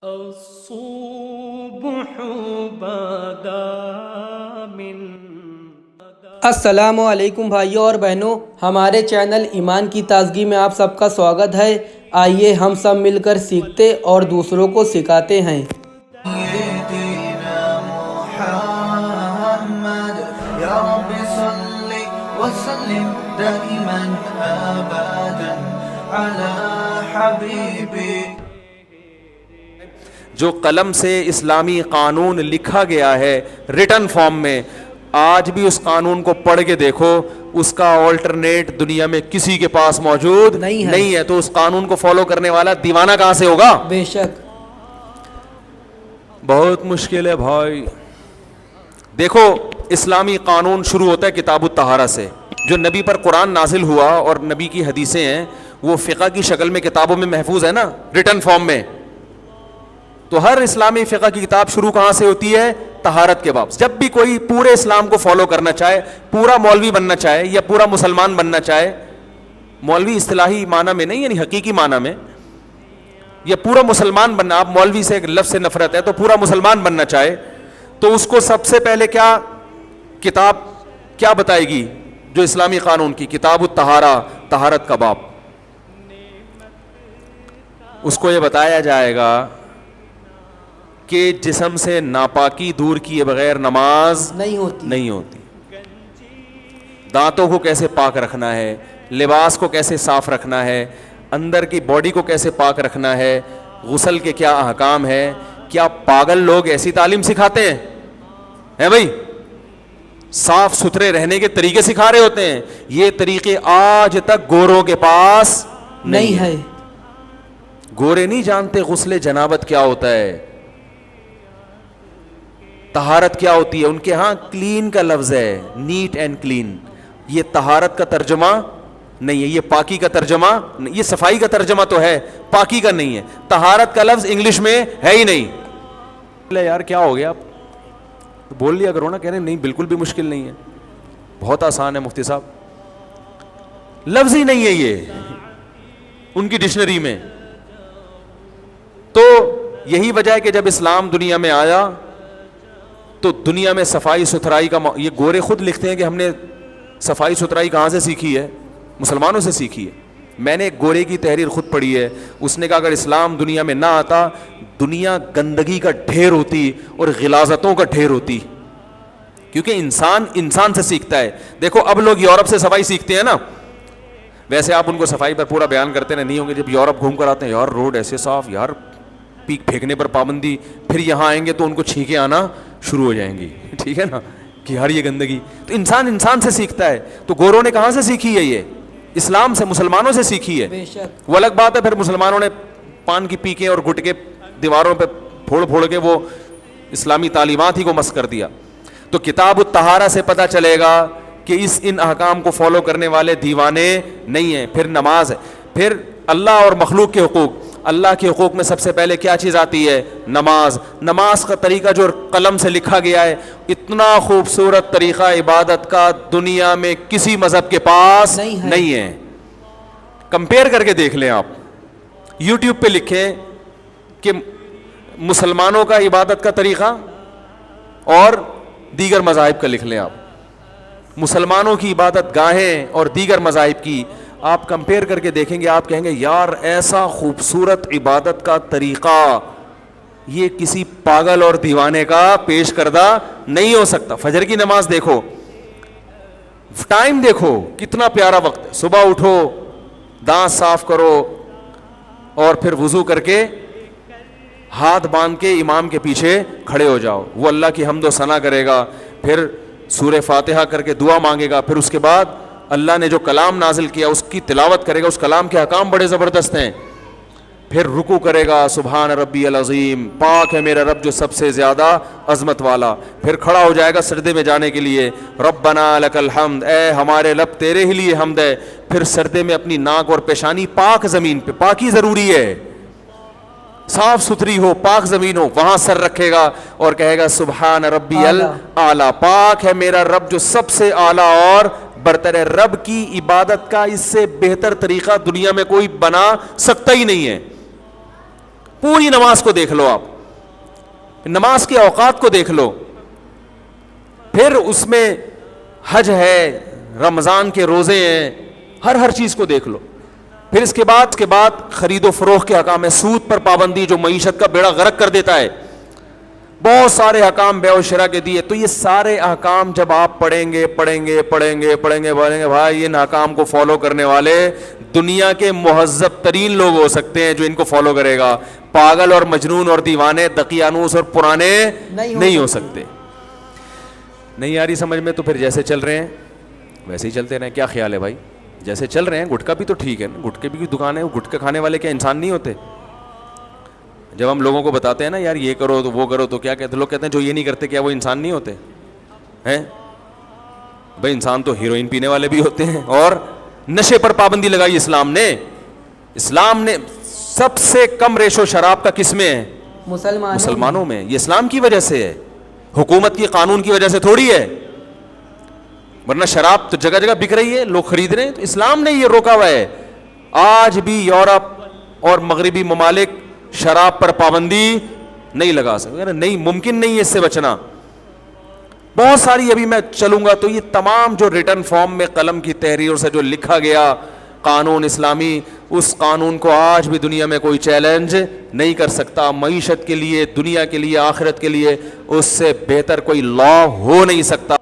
الصبح بدا من السلام علیکم بھائیوں اور بہنوں، ہمارے چینل ایمان کی تازگی میں آپ سب کا سواگت ہے۔ آئیے ہم سب مل کر سیکھتے اور دوسروں کو سکھاتے ہیں۔ سيدنا محمد يا رب صل وسلم دائما أبدا على حبيبك۔ جو قلم سے اسلامی قانون لکھا گیا ہے ریٹن فارم میں، آج بھی اس قانون کو پڑھ کے دیکھو، اس کا آلٹرنیٹ دنیا میں کسی کے پاس موجود نہیں ہے۔ تو اس قانون کو فالو کرنے والا دیوانہ کہاں سے ہوگا؟ بے شک بہت مشکل ہے بھائی۔ دیکھو، اسلامی قانون شروع ہوتا ہے کتاب الطہارہ سے۔ جو نبی پر قرآن نازل ہوا اور نبی کی حدیثیں ہیں وہ فقہ کی شکل میں کتابوں میں محفوظ ہے نا، ریٹن فارم میں۔ تو ہر اسلامی فقہ کی کتاب شروع کہاں سے ہوتی ہے؟ طہارت کے باب۔ جب بھی کوئی پورے اسلام کو فالو کرنا چاہے، پورا مولوی بننا چاہے یا پورا مسلمان بننا چاہے، مولوی اصطلاحی معنی میں نہیں، یعنی حقیقی معنی میں، یا پورا مسلمان بننا، آپ مولوی سے ایک لفظ سے نفرت ہے تو پورا مسلمان بننا چاہے، تو اس کو سب سے پہلے کیا کتاب کیا بتائے گی؟ جو اسلامی قانون کی کتاب الطہارہ، طہارت کا باب۔ اس کو یہ بتایا جائے گا کہ جسم سے ناپاکی دور کیے بغیر نماز نہیں ہوتی، دانتوں کو کیسے پاک رکھنا ہے، لباس کو کیسے صاف رکھنا ہے، اندر کی باڈی کو کیسے پاک رکھنا ہے، غسل کے کیا احکام ہے۔ کیا پاگل لوگ ایسی تعلیم سکھاتے ہیں بھائی؟ صاف ستھرے رہنے کے طریقے سکھا رہے ہوتے ہیں۔ یہ طریقے آج تک گوروں کے پاس نہیں ہے۔ گورے نہیں جانتے غسل جنابت کیا ہوتا ہے، طہارت کیا ہوتی ہے۔ ان کے ہاں کلین کا لفظ ہے، نیٹ اینڈ کلین۔ یہ طہارت کا ترجمہ نہیں ہے، یہ پاکی کا ترجمہ، یہ صفائی کا ترجمہ تو ہے، پاکی کا نہیں ہے۔ طہارت کا لفظ انگلش میں ہے ہی نہیں۔ یار کیا ہو گیا، آپ بول لیا کرو نا۔ کہہ رہے نہیں، بالکل بھی مشکل نہیں ہے، بہت آسان ہے مفتی صاحب۔ لفظ ہی نہیں ہے یہ ان کی ڈکشنری میں۔ تو یہی وجہ ہے کہ جب اسلام دنیا میں آیا تو دنیا میں صفائی ستھرائی کا یہ گورے خود لکھتے ہیں کہ ہم نے صفائی ستھرائی کہاں سے سیکھی ہے؟ مسلمانوں سے سیکھی ہے۔ میں نے ایک گورے کی تحریر خود پڑھی ہے، اس نے کہا اگر اسلام دنیا میں نہ آتا، دنیا گندگی کا ڈھیر ہوتی اور غلاظتوں کا ڈھیر ہوتی، کیونکہ انسان سے سیکھتا ہے۔ دیکھو اب لوگ یورپ سے صفائی سیکھتے ہیں نا، ویسے آپ ان کو صفائی پر پورا بیان کرتے نہیں ہوں گے۔ جب یورپ گھوم کر آتے ہیں، یار روڈ ایسے صاف، یار پیک پھینکنے پر پابندی، پھر یہاں آئیں گے تو ان کو چھینکیں آنا شروع ہو جائیں گی، ٹھیک ہے نا، کہ یار یہ گندگی۔ تو انسان سے سیکھتا ہے۔ تو گوروں نے کہاں سے سیکھی ہے؟ یہ اسلام سے، مسلمانوں سے سیکھی ہے۔ وہ الگ بات ہے پھر مسلمانوں نے پان کی پیکیں اور گٹکے دیواروں پہ پھوڑ کے وہ اسلامی تعلیمات ہی کو مس کر دیا۔ تو کتاب الطہارہ سے پتہ چلے گا کہ ان احکام کو فالو کرنے والے دیوانے نہیں ہیں۔ پھر نماز ہے، پھر اللہ اور مخلوق کے حقوق۔ اللہ کے حقوق میں سب سے پہلے کیا چیز آتی ہے؟ نماز۔ نماز کا طریقہ جو قلم سے لکھا گیا ہے، اتنا خوبصورت طریقہ عبادت کا دنیا میں کسی مذہب کے پاس نہیں ہے۔ کمپیئر کر کے دیکھ لیں، آپ یوٹیوب پہ لکھیں کہ مسلمانوں کا عبادت کا طریقہ اور دیگر مذاہب کا، لکھ لیں آپ مسلمانوں کی عبادت گاہیں اور دیگر مذاہب کی، آپ کمپیئر کر کے دیکھیں گے، آپ کہیں گے یار ایسا خوبصورت عبادت کا طریقہ یہ کسی پاگل اور دیوانے کا پیش کردہ نہیں ہو سکتا۔ فجر کی نماز دیکھو، ٹائم دیکھو کتنا پیارا وقت ہے۔ صبح اٹھو، دانت صاف کرو اور پھر وضو کر کے ہاتھ باندھ کے امام کے پیچھے کھڑے ہو جاؤ، وہ اللہ کی حمد و ثنا کرے گا، پھر سورہ فاتحہ کر کے دعا مانگے گا، پھر اس کے بعد اللہ نے جو کلام نازل کیا اس کی تلاوت کرے گا، اس کلام کے احکام بڑے زبردست ہیں، پھر رکوع کرے گا، سبحان ربی العظیم، پاک ہے میرا رب جو سب سے زیادہ عظمت والا، پھر کھڑا ہو جائے گا سجدے میں جانے کے لیے، ربنا لک الحمد، اے ہمارے رب تیرے ہی لیے حمد ہے، پھر سجدے میں اپنی ناک اور پیشانی پاک زمین پہ، پاکی ضروری ہے، صاف ستھری ہو، پاک زمین ہو، وہاں سر رکھے گا اور کہے گا سبحان ربی الاعلیٰ، پاک ہے میرا رب جو سب سے اعلیٰ اور برتر ہے۔ رب کی عبادت کا اس سے بہتر طریقہ دنیا میں کوئی بنا سکتا ہی نہیں ہے۔ پوری نماز کو دیکھ لو آپ, نماز کے اوقات کو دیکھ لو, پھر اس میں حج ہے, رمضان کے روزے ہیں, ہر چیز کو دیکھ لو. پھر اس کے بعد خرید و فروخت کے احکام ہے, سود پر پابندی جو معیشت کا بیڑا غرق کر دیتا ہے, بہت سارے احکام بیع و شراء کے دیے. تو یہ سارے احکام جب آپ پڑھیں گے بھائی, ان احکام کو فالو کرنے والے دنیا کے مہذب ترین لوگ ہو سکتے ہیں جو ان کو فالو کرے گا. پاگل اور مجنون اور دیوانے, دقیانوس اور پرانے نہیں ہو سکتے. نہیں آ رہی سمجھ میں؟ تو پھر جیسے چل رہے ہیں ویسے ہی چلتے رہیں. کیا خیال ہے بھائی؟ جیسے چل رہے ہیں, گٹکا بھی تو ٹھیک ہے نا, گٹکے بھی دکان ہے, گٹکا کھانے والے کیا انسان نہیں ہوتے؟ جب ہم لوگوں کو بتاتے ہیں نا یار یہ کرو تو وہ کرو, تو کیا کہتے ہیں لوگ؟ کہتے ہیں جو یہ نہیں کرتے کیا وہ انسان نہیں ہوتے ہیں؟ بھائی انسان تو ہیروئن پینے والے بھی ہوتے ہیں. اور نشے پر پابندی لگائی اسلام نے سب سے کم ریشو شراب کا کس میں ہے؟ مسلمانوں میں. یہ اسلام کی وجہ سے ہے, حکومت کی قانون کی وجہ سے تھوڑی ہے, ورنہ شراب تو جگہ جگہ بک رہی ہے, لوگ خرید رہے ہیں, تو اسلام نے یہ روکا ہوا ہے. آج بھی یورپ اور مغربی ممالک شراب پر پابندی نہیں لگا سکتے, نہیں ممکن نہیں ہے اس سے بچنا. بہت ساری ابھی میں چلوں گا تو یہ تمام جو ریٹن فارم میں قلم کی تحریر سے جو لکھا گیا قانون اسلامی, اس قانون کو آج بھی دنیا میں کوئی چیلنج نہیں کر سکتا. معیشت کے لیے, دنیا کے لیے, آخرت کے لیے اس سے بہتر کوئی لا ہو نہیں سکتا.